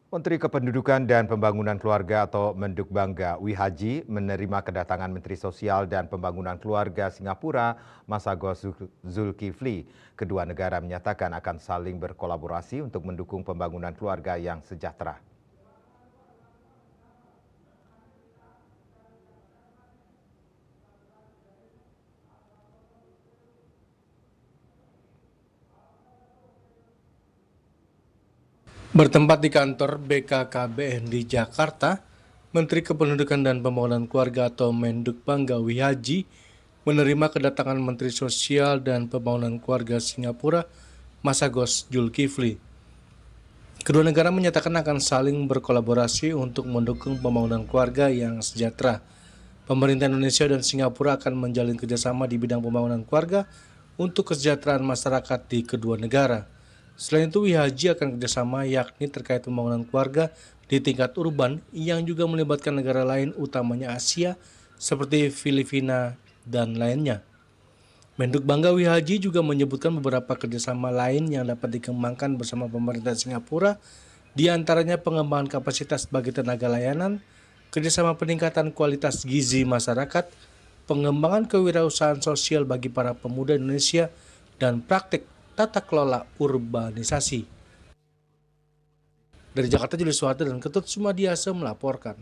Menteri Kependudukan dan Pembangunan Keluarga atau Mendukbangga Wihaji menerima kedatangan Menteri Sosial dan Pembangunan Keluarga Singapura Masagos Zulkifli. Kedua negara menyatakan akan saling berkolaborasi untuk mendukung pembangunan keluarga yang sejahtera. Bertempat di kantor BKKBN di Jakarta, Menteri Kependudukan dan Pembangunan Keluarga atau Mendukbangga Wihaji menerima kedatangan Menteri Sosial dan Pembangunan Keluarga Singapura Masagos Zulkifli. Kedua negara menyatakan akan saling berkolaborasi untuk mendukung pembangunan keluarga yang sejahtera. Pemerintah Indonesia dan Singapura akan menjalin kerjasama di bidang pembangunan keluarga untuk kesejahteraan masyarakat di kedua negara. Selain itu, Wihaji akan kerjasama yakni terkait pembangunan keluarga di tingkat urban yang juga melibatkan negara lain utamanya Asia seperti Filipina dan lainnya. Mendukbangga Wihaji juga menyebutkan beberapa kerjasama lain yang dapat dikembangkan bersama pemerintah Singapura, di antaranya pengembangan kapasitas bagi tenaga layanan, kerjasama peningkatan kualitas gizi masyarakat, pengembangan kewirausahaan sosial bagi para pemuda Indonesia, dan praktik tata kelola urbanisasi. Dari Jakarta, Julius Suharto dan Ketut Sumadiasa melaporkan.